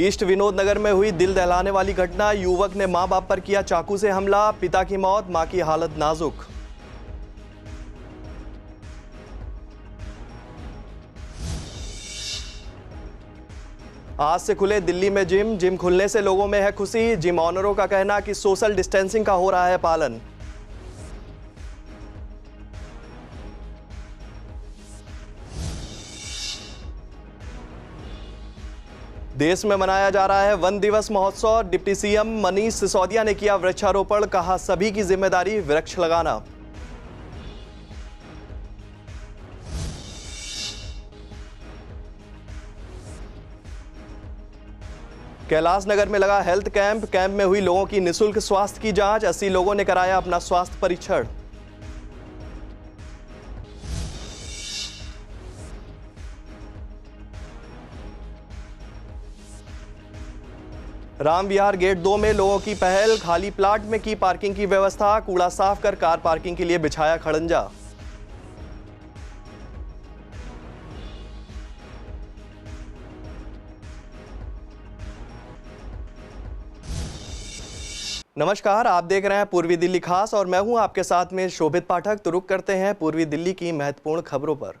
East Vinod नगर में हुई दिल दहलाने वाली घटना। युवक ने मां बाप पर किया चाकू से हमला, पिता की मौत, मां की हालत नाजुक। आज से खुले दिल्ली में जिम खुलने से लोगों में है खुशी। जिम ऑनरों का कहना कि सोशल डिस्टेंसिंग का हो रहा है पालन। देश में मनाया जा रहा है वन दिवस महोत्सव। डिप्टी सीएम मनीष सिसोदिया ने किया वृक्षारोपण, कहा सभी की जिम्मेदारी वृक्ष लगाना। कैलाश नगर में लगा हेल्थ कैंप में हुई लोगों की निःशुल्क स्वास्थ्य की जांच। 80 लोगों ने कराया अपना स्वास्थ्य परीक्षण। राम विहार गेट 2 में लोगों की पहल, खाली प्लाट में की पार्किंग की व्यवस्था। कूड़ा साफ कर कार पार्किंग के लिए बिछाया खड़ंजा। नमस्कार, आप देख रहे हैं पूर्वी दिल्ली खास और मैं हूं आपके साथ में शोभित पाठक। तो रुक करते हैं पूर्वी दिल्ली की महत्वपूर्ण खबरों पर।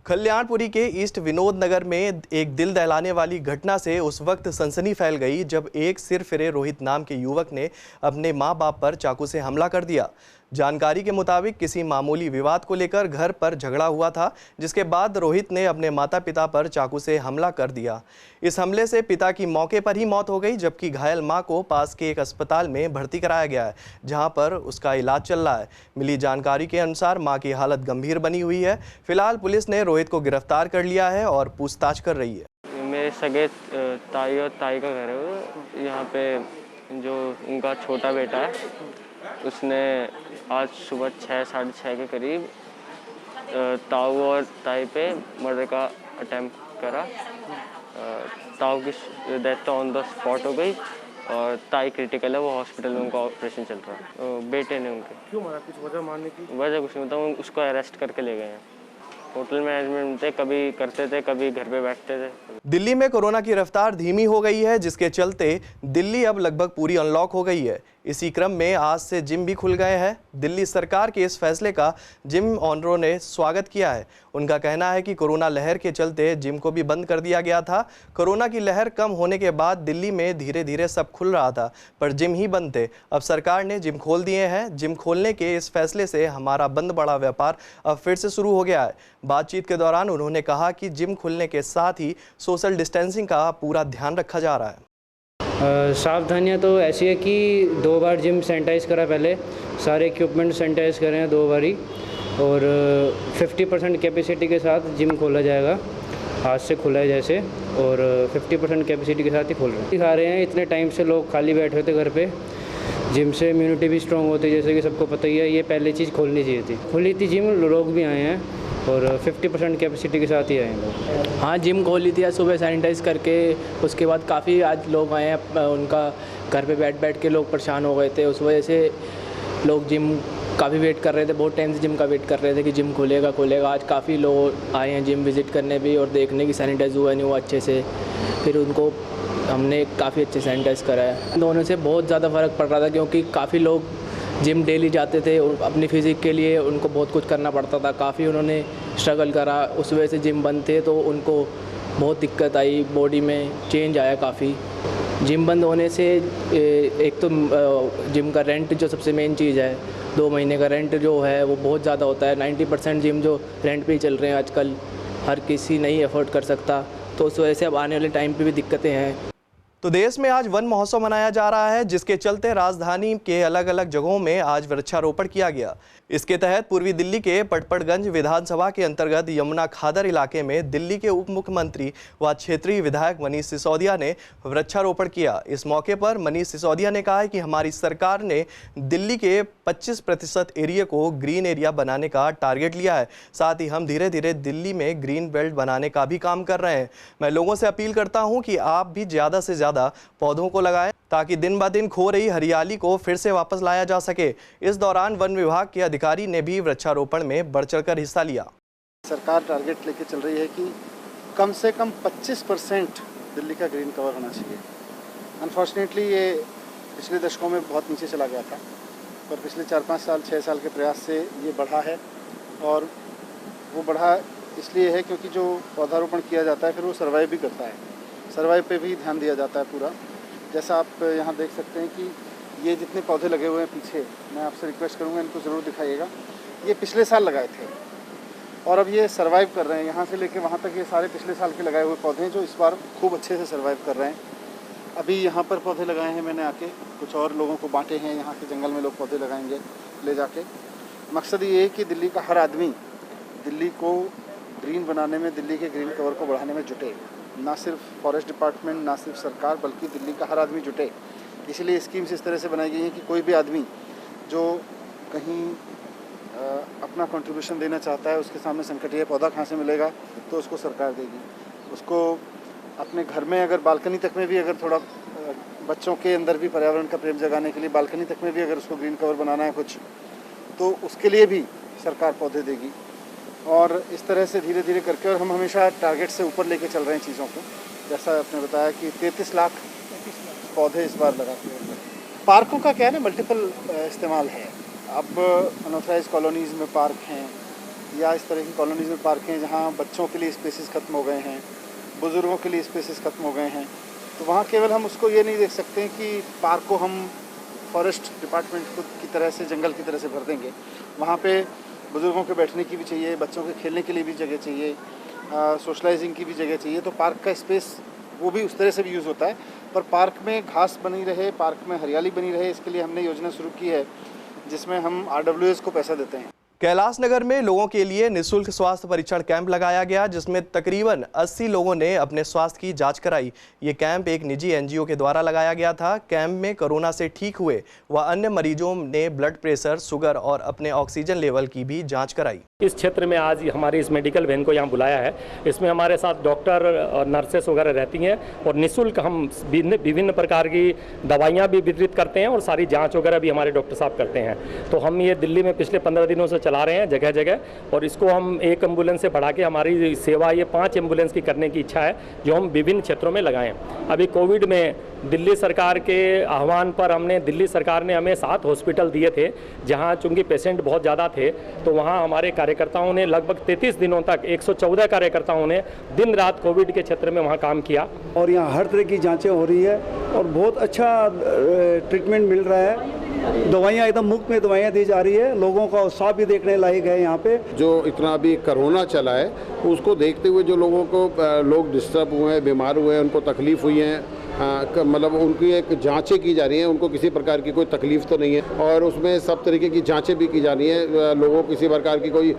कल्याणपुरी के ईस्ट विनोद नगर में एक दिल दहलाने वाली घटना से उस वक्त सनसनी फैल गई जब एक सिरफिरे रोहित नाम के युवक ने अपने मां बाप पर चाकू से हमला कर दिया। जानकारी के मुताबिक किसी मामूली विवाद को लेकर घर पर झगड़ा हुआ था, जिसके बाद रोहित ने अपने माता पिता पर चाकू से हमला कर दिया। इस हमले से पिता की मौके पर ही मौत हो गई, जबकि घायल मां को पास के एक अस्पताल में भर्ती कराया गया है, जहां पर उसका इलाज चल रहा है। मिली जानकारी के अनुसार मां की हालत गंभीर बनी हुई है। फिलहाल पुलिस ने रोहित को गिरफ्तार कर लिया है और पूछताछ कर रही है। मेरे सगे ताई और ताई का घर है यहाँ पे। जो उनका छोटा बेटा है उसने आज सुबह 6 साढ़े 6 के करीब ताऊ और ताई पे मर्डर का अटेम्प्ट करा। ताऊ की डेथ तो ऑन द स्पॉट हो गई और ताई क्रिटिकल है, वो हॉस्पिटल में उनका ऑपरेशन चल रहा है। बेटे ने उनके क्यों मारा, कुछ वजह मारने की? वजह कुछ नहीं बताऊँ, उसको अरेस्ट करके ले गए हैं। होटल मैनेजमेंट थे, कभी करते थे कभी घर पे बैठते थे। दिल्ली में कोरोना की रफ्तार धीमी हो गई है, जिसके चलते दिल्ली अब लगभग पूरी अनलॉक हो गई है। इसी क्रम में आज से जिम भी खुल गए हैं। दिल्ली सरकार के इस फैसले का जिम ऑनरों ने स्वागत किया है। उनका कहना है कि कोरोना लहर के चलते जिम को भी बंद कर दिया गया था। कोरोना की लहर कम होने के बाद दिल्ली में धीरे धीरे सब खुल रहा था, पर जिम ही बंद थे। अब सरकार ने जिम खोल दिए हैं। जिम खोलने के इस फैसले से हमारा बंद पड़ा व्यापार अब फिर से शुरू हो गया है। बातचीत के दौरान उन्होंने कहा कि जिम खुलने के साथ ही सोशल डिस्टेंसिंग का पूरा ध्यान रखा जा रहा है। सावधानियाँ तो ऐसी है कि 2 बार जिम सैनिटाइज़ करा, पहले सारे इक्विपमेंट सैनिटाइज़ करें हैं 2 बारी, और 50% कैपेसिटी के साथ जिम खोला जाएगा। आज से खुला है जैसे, और 50% कैपेसिटी के साथ ही खोल रहे हैं। दिखा रहे हैं इतने टाइम से लोग खाली बैठे थे घर पे। जिम से इम्यूनिटी भी स्ट्रॉन्ग होती है, जैसे कि सबको पता ही है। ये पहले चीज़ खोलनी चाहिए थी। खुली थी जिम, लोग भी आए हैं और 50% कैपेसिटी के साथ ही आए हैं लोग। हाँ, जिम खोली थी आज सुबह सैनिटाइज़ करके। उसके बाद काफ़ी आज लोग आए हैं। उनका घर पे बैठ के लोग परेशान हो गए थे, उस वजह से लोग जिम काफ़ी वेट कर रहे थे। बहुत टाइम से जिम का वेट कर रहे थे कि जिम खुलेगा। आज काफ़ी लोग आए हैं जिम विज़िट करने भी और देखने की सैनिटाइज़ हुआ नहीं हुआ अच्छे से। फिर उनको हमने काफ़ी अच्छे सैनिटाइज़ कराया। दोनों से बहुत ज़्यादा फ़र्क पड़ रहा था, क्योंकि काफ़ी लोग जिम डेली जाते थे और अपनी फिज़िक के लिए उनको बहुत कुछ करना पड़ता था। काफ़ी उन्होंने स्ट्रगल करा, उस वजह से जिम बंद थे तो उनको बहुत दिक्कत आई, बॉडी में चेंज आया काफ़ी। जिम बंद होने से एक तो जिम का रेंट जो सबसे मेन चीज़ है, 2 महीने का रेंट जो है वो बहुत ज़्यादा होता है। 90% जिम जो रेंट पे ही चल रहे हैं आजकल, हर किसी नहीं अफोर्ड कर सकता, तो उस वजह से अब आने वाले टाइम पे भी दिक्कतें हैं। तो देश में आज वन महोत्सव मनाया जा रहा है, जिसके चलते राजधानी के अलग अलग जगहों में आज वृक्षारोपण किया गया। इसके तहत पूर्वी दिल्ली के पटपड़गंज विधानसभा के अंतर्गत यमुना खादर इलाके में दिल्ली के उप मुख्यमंत्री व क्षेत्रीय विधायक मनीष सिसोदिया ने वृक्षारोपण किया। इस मौके पर मनीष सिसोदिया ने कहा कि हमारी सरकार ने दिल्ली के 25% एरिया को ग्रीन एरिया बनाने का टारगेट लिया है। साथ ही हम धीरे धीरे दिल्ली में ग्रीन बेल्ट बनाने का भी काम कर रहे हैं। मैं लोगों से अपील करता हूं कि आप भी ज़्यादा से ज़्यादा पौधों को लगाएं, ताकि दिन ब दिन खो रही हरियाली को फिर से वापस लाया जा सके। इस दौरान वन विभाग के अधिकारी ने भी वृक्षारोपण में बढ़ चढ़कर हिस्सा लिया। सरकार टारगेट लेके चल रही है कि कम से कम 25% दिल्ली का ग्रीन कवर होना चाहिए। अनफॉर्चुनेटली ये पिछले दशकों में बहुत नीचे चला गया था, पर पिछले 4-5 साल 6 साल के प्रयास से ये बढ़ा है। और वो बढ़ा इसलिए है क्योंकि जो पौधारोपण किया जाता है फिर वो सर्वाइव भी करता है, सर्वाइव पे भी ध्यान दिया जाता है पूरा। जैसा आप यहाँ देख सकते हैं कि ये जितने पौधे लगे हुए हैं पीछे, मैं आपसे रिक्वेस्ट करूँगा इनको ज़रूर दिखाइएगा। ये पिछले साल लगाए थे और अब ये सर्वाइव कर रहे हैं। यहाँ से लेके वहाँ तक ये सारे पिछले साल के लगाए हुए पौधे हैं जो इस बार खूब अच्छे से सर्वाइव कर रहे हैं। अभी यहाँ पर पौधे लगाए हैं मैंने आके, कुछ और लोगों को बांटे हैं। यहाँ के जंगल में लोग पौधे लगाएंगे ले जाके। मकसद ये है कि दिल्ली का हर आदमी दिल्ली को ग्रीन बनाने में, दिल्ली के ग्रीन कवर को बढ़ाने में जुटे। ना सिर्फ फॉरेस्ट डिपार्टमेंट, ना सिर्फ सरकार, बल्कि दिल्ली का हर आदमी जुटे। इसलिए स्कीम्स इस तरह से बनाई गई हैं कि कोई भी आदमी जो कहीं अपना कंट्रीब्यूशन देना चाहता है, उसके सामने संकट है पौधा कहाँ से मिलेगा, तो उसको सरकार देगी। उसको अपने घर में अगर बालकनी तक में भी अगर थोड़ा बच्चों के अंदर भी पर्यावरण का प्रेम जगाने के लिए बालकनी तक में भी अगर उसको ग्रीन कवर बनाना है कुछ, तो उसके लिए भी सरकार पौधे देगी। और इस तरह से धीरे धीरे करके, और हम हमेशा टारगेट से ऊपर लेके चल रहे हैं चीज़ों को। जैसा आपने बताया कि 33 लाख पौधे इस बार लगाते हैं। पार्कों का क्या है ना, मल्टीपल इस्तेमाल है। अब अनऑथराइज कॉलोनीज़ में पार्क हैं या इस तरह की कॉलोनीज़ में पार्क हैं जहाँ बच्चों के लिए स्पेसेस ख़त्म हो गए हैं, बुज़ुर्गों के लिए स्पेसेस ख़त्म हो गए हैं। तो वहाँ केवल हम उसको ये नहीं देख सकते हैं कि पार्क को हम फॉरेस्ट डिपार्टमेंट की तरह से, जंगल की तरह से भर देंगे। वहाँ पे बुज़ुर्गों के बैठने की भी चाहिए, बच्चों के खेलने के लिए भी जगह चाहिए, सोशलाइजिंग की भी जगह चाहिए। तो पार्क का स्पेस वो भी उस तरह से भी यूज़ होता है। पर पार्क में घास बनी रहे, पार्क में हरियाली बनी रहे, इसके लिए हमने योजना शुरू की है जिसमें हम RWS को पैसा देते हैं। कैलाश नगर में लोगों के लिए निःशुल्क स्वास्थ्य परीक्षण कैंप लगाया गया, जिसमें तकरीबन 80 लोगों ने अपने स्वास्थ्य की जांच कराई। ये कैंप एक निजी NGO के द्वारा लगाया गया था। कैंप में कोरोना से ठीक हुए व अन्य मरीजों ने ब्लड प्रेशर, शुगर और अपने ऑक्सीजन लेवल की भी जांच कराई। इस क्षेत्र में आज हमारी इस मेडिकल वैन को यहाँ बुलाया है। इसमें हमारे साथ डॉक्टर और नर्सेस वगैरह रहती हैं और निःशुल्क हम विभिन्न प्रकार की दवाइयाँ भी वितरित करते हैं और सारी जाँच वगैरह भी हमारे डॉक्टर साहब करते हैं। तो हम ये दिल्ली में पिछले 15 दिनों से चला रहे हैं जगह जगह, और इसको हम एक एम्बुलेंस से बढ़ा के हमारी सेवा ये 5 एम्बुलेंस की करने की इच्छा है, जो हम विभिन्न क्षेत्रों में लगाएं। अभी कोविड में दिल्ली सरकार के आह्वान पर दिल्ली सरकार ने हमें 7 हॉस्पिटल दिए थे, जहां चूंकि पेशेंट बहुत ज़्यादा थे, तो वहां हमारे कार्यकर्ताओं ने लगभग 33 दिनों तक 114 कार्यकर्ताओं ने दिन रात कोविड के क्षेत्र में वहां काम किया। और यहाँ हर तरह की जांचें हो रही है और बहुत अच्छा ट्रीटमेंट मिल रहा है। दवाइयाँ एकदम मुफ्त में दवाइयाँ दी जा रही है। लोगों का उत्साह भी देखने लायक है। यहाँ पे जो इतना अभी कोरोना चला है, उसको देखते हुए जो लोग डिस्टर्ब हुए हैं, बीमार हुए हैं, उनको तकलीफ़ हुई है, मतलब उनकी एक जांचें की जा रही हैं, उनको किसी प्रकार की कोई तकलीफ़ तो नहीं है। और उसमें सब तरीके की जांचें भी की जा रही हैं। लोगों को किसी प्रकार की कोई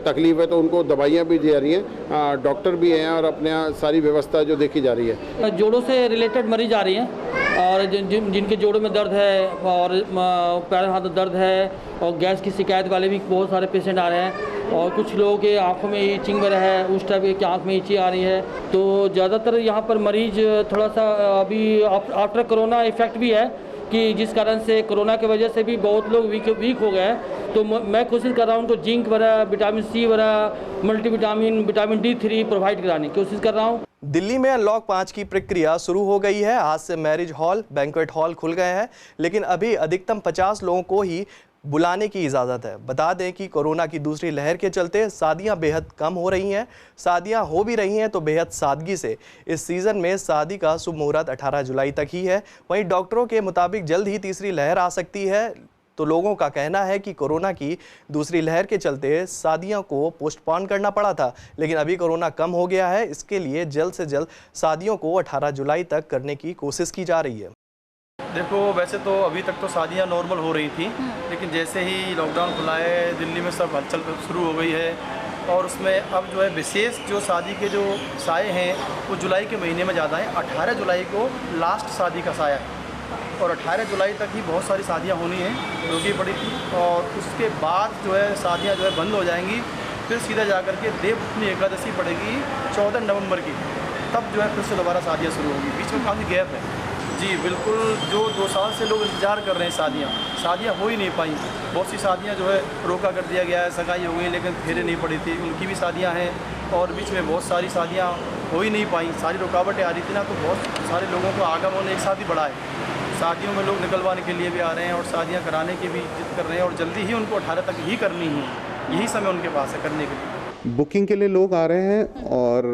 तकलीफ़ है तो उनको दवाइयाँ भी दी जा रही हैं, डॉक्टर भी हैं और अपने यहाँ सारी व्यवस्था जो देखी जा रही है। जोड़ों से रिलेटेड मरीज आ रही हैं और जिनके जोड़ों में दर्द है और पैर हाथ दर्द है और गैस की शिकायत वाले भी बहुत सारे पेशेंट आ रहे हैं। और कुछ लोगों के आंखों में ईचिंग वगैरह है, उस टाइप की आंख में ईची आ रही है। तो ज़्यादातर यहाँ पर मरीज थोड़ा सा अभी आफ्टर कोरोना इफेक्ट भी है कि जिस कारण से कोरोना की वजह से भी बहुत लोग वीक हो गए हैं। तो मैं कोशिश कर रहा हूँ उनको जिंक वगैरह, विटामिन C वगैरह, मल्टीविटामिन, विटामिन D3 प्रोवाइड कराने की कोशिश कर रहा हूँ। दिल्ली में अनलॉक 5 की प्रक्रिया शुरू हो गई है। आज से मैरिज हॉल, बैंक्वेट हॉल खुल गए हैं, लेकिन अभी अधिकतम 50 लोगों को ही बुलाने की इजाज़त है। बता दें कि कोरोना की दूसरी लहर के चलते शादियां बेहद कम हो रही हैं। शादियां हो भी रही हैं तो बेहद सादगी से। इस सीज़न में शादी का शुभ मुहूर्त 18 जुलाई तक ही है। वहीं डॉक्टरों के मुताबिक जल्द ही तीसरी लहर आ सकती है। तो लोगों का कहना है कि कोरोना की दूसरी लहर के चलते शादियों को पोस्टपोन करना पड़ा था, लेकिन अभी कोरोना कम हो गया है। इसके लिए जल्द से जल्द शादियों को 18 जुलाई तक करने की कोशिश की जा रही है। देखो, वैसे तो अभी तक तो शादियां नॉर्मल हो रही थी, लेकिन जैसे ही लॉकडाउन खुला है दिल्ली में सब हलचल शुरू हो गई है। और उसमें अब जो है विशेष जो शादी के जो साए हैं वो जुलाई के महीने में ज़्यादा हैं। 18 जुलाई को लास्ट शादी का साया है और 18 जुलाई तक ही बहुत सारी शादियां होनी हैं, रुकी पड़ी थी। और उसके बाद जो है शादियां जो है बंद हो जाएंगी। फिर सीधा जा कर के देवउठनी एकादशी पड़ेगी 14 नवंबर की, तब जो है फिर से दोबारा शादियाँ शुरू होंगी। बीच में काफ़ी गैप है। जी बिल्कुल, जो 2 साल से लोग इंतज़ार कर रहे हैं, शादियाँ हो ही नहीं पाई। बहुत सी शादियाँ जो है रोका कर दिया गया है, सगाई हो गई लेकिन फेरे नहीं पड़ी थी, उनकी भी शादियाँ हैं। और बीच में बहुत सारी शादियाँ हो ही नहीं पाई, सारी रुकावटें आ रही थी ना, तो बहुत सारे लोगों को आगमन एक साथ ही बढ़ा है। शादियों में लोग निकलवाने के लिए भी आ रहे हैं और शादियां कराने की भी जिद कर रहे हैं और जल्दी ही उनको 18 तक ही करनी है, यही समय उनके पास है करने के लिए। बुकिंग के लिए लोग आ रहे हैं और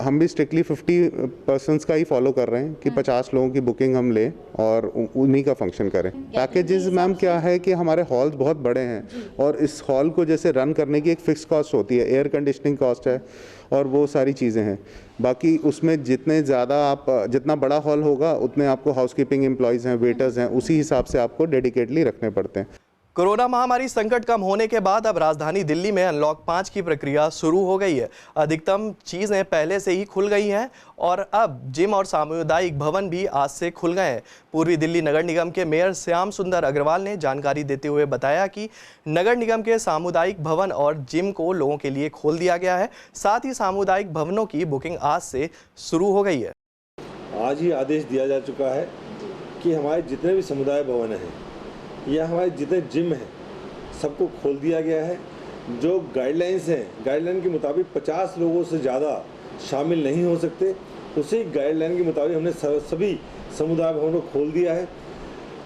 हम भी स्ट्रिक्टली 50 पर्सन्स का ही फॉलो कर रहे हैं कि 50 लोगों की बुकिंग हम लें और उन्हीं का फंक्शन करें। पैकेजेस मैम क्या है कि हमारे हॉल्स बहुत बड़े हैं और इस हॉल को जैसे रन करने की एक फिक्स कॉस्ट होती है, एयर कंडीशनिंग कॉस्ट है और वो सारी चीज़ें हैं। बाकी उसमें जितना बड़ा हॉल होगा उतने आपको हाउसकीपिंग एम्प्लॉयज़ हैं, वेटर्स हैं, उसी हिसाब से आपको डेडिकेटली रखने पड़ते हैं। कोरोना महामारी संकट कम होने के बाद अब राजधानी दिल्ली में अनलॉक 5 की प्रक्रिया शुरू हो गई है। अधिकतम चीज़ें पहले से ही खुल गई हैं और अब जिम और सामुदायिक भवन भी आज से खुल गए हैं। पूर्वी दिल्ली नगर निगम के मेयर श्याम सुंदर अग्रवाल ने जानकारी देते हुए बताया कि नगर निगम के सामुदायिक भवन और जिम को लोगों के लिए खोल दिया गया है। साथ ही सामुदायिक भवनों की बुकिंग आज से शुरू हो गई है। आज ही आदेश दिया जा चुका है कि हमारे जितने भी समुदाय भवन हैं या हमारे जितने जिम हैं सबको खोल दिया गया है। जो गाइडलाइंस हैं, गाइडलाइन के मुताबिक 50 लोगों से ज़्यादा शामिल नहीं हो सकते, उसी गाइडलाइन के मुताबिक हमने सभी समुदाय भवनों को खोल दिया है।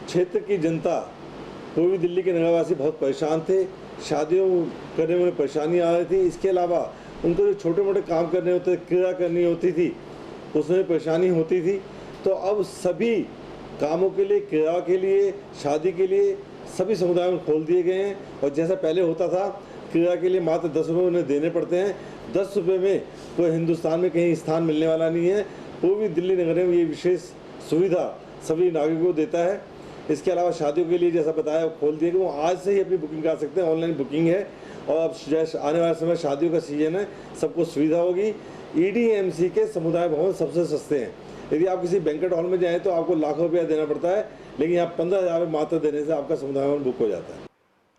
क्षेत्र की जनता, पूर्वी दिल्ली के नगरवासी बहुत परेशान थे, शादियों करने में उन्हें परेशानी आ रही थी। इसके अलावा उनको जो छोटे मोटे काम करने होते, क्रिया करनी होती थी, उसमें परेशानी होती थी। तो अब सभी कामों के लिए, क्रिया के लिए, शादी के लिए सभी समुदायों में खोल दिए गए हैं। और जैसा पहले होता था, क्रिया के लिए मात्र 10 रुपये उन्हें देने पड़ते हैं। 10 रुपये में कोई हिंदुस्तान में कहीं स्थान मिलने वाला नहीं है। पूर्वी दिल्ली नगर में ये विशेष सुविधा सभी नागरिकों को देता है। इसके अलावा शादियों के लिए जैसा बताया खोल दिए गए, वो आज से ही अपनी बुकिंग कर सकते हैं, ऑनलाइन बुकिंग है। और अब जैसे आने वाले समय शादियों का सीजन है, सबको सुविधा होगी। EDMC के समुदाय भवन सबसे सस्ते हैं। यदि आप किसी बैंकेट हॉल में जाएं तो आपको लाखों रुपया देना पड़ता है, लेकिन यहाँ 15,000 मात्र देने से आपका समुदाय भवन बुक हो जाता है।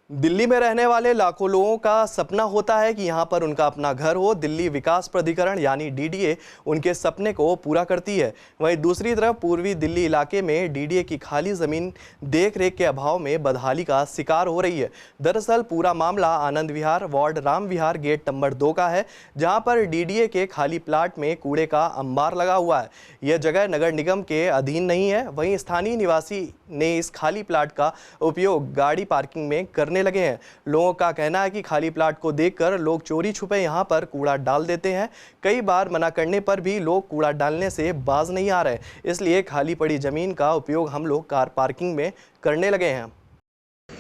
दिल्ली में रहने वाले लाखों लोगों का सपना होता है कि यहाँ पर उनका अपना घर हो। दिल्ली विकास प्राधिकरण यानी DDA उनके सपने को पूरा करती है। वहीं दूसरी तरफ पूर्वी दिल्ली इलाके में DDA की खाली ज़मीन देखरेख के अभाव में बदहाली का शिकार हो रही है। दरअसल पूरा मामला आनंद विहार वार्ड राम विहार गेट नंबर 2 का है, जहाँ पर DDA के खाली प्लाट में कूड़े का अंबार लगा हुआ है। यह जगह नगर निगम के अधीन नहीं है। वहीं स्थानीय निवासी ने इस खाली प्लाट का उपयोग गाड़ी पार्किंग में करने लगे हैं। लोगों का कहना है कि खाली प्लाट को देखकर लोग चोरी छुपे यहां पर कूड़ा डाल देते हैं। कई बार मना करने पर भी लोग कूड़ा डालने से बाज नहीं आ रहे, इसलिए खाली पड़ी जमीन का उपयोग हम लोग कार पार्किंग में करने लगे हैं।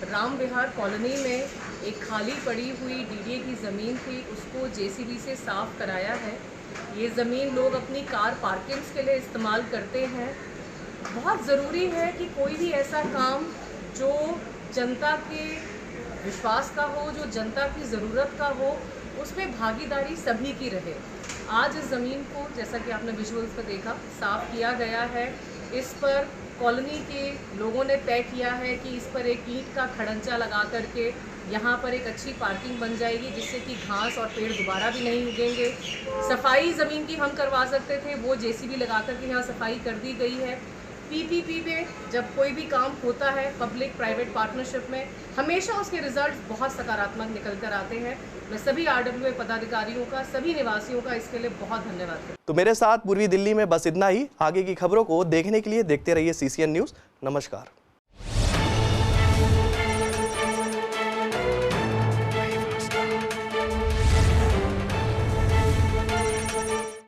राम विहार कॉलोनी में एक खाली पड़ी हुई DDA की ज़मीन थी, उसको JCB से साफ कराया है। ये ज़मीन लोग अपनी कार पार्किंग्स के लिए इस्तेमाल करते हैं। बहुत ज़रूरी है कि कोई भी ऐसा काम जो जनता के विश्वास का हो, जो जनता की ज़रूरत का हो, उसमें भागीदारी सभी की रहे। आज इस ज़मीन को, जैसा कि आपने विजुअल्स पर देखा, साफ़ किया गया है। इस पर कॉलोनी के लोगों ने तय किया है कि इस पर एक ईंट का खड़ंचा लगा करके यहाँ पर एक अच्छी पार्किंग बन जाएगी, जिससे कि घास और पेड़ दोबारा भी नहीं उगेंगे। सफाई ज़मीन की हम करवा सकते थे, वो JCB लगा करके यहाँ सफाई कर दी गई है। PPP में जब कोई भी काम होता है पब्लिक प्राइवेट पार्टनरशिप में, हमेशा उसके रिजल्ट्स बहुत सकारात्मक निकल कर आते हैं। मैं सभी RWA पदाधिकारियों का, सभी निवासियों का इसके लिए बहुत धन्यवाद करता हूं। तो मेरे साथ पूर्वी दिल्ली में बस इतना ही। आगे की खबरों को देखने के लिए देखते रहिए CCN न्यूज़। नमस्कार।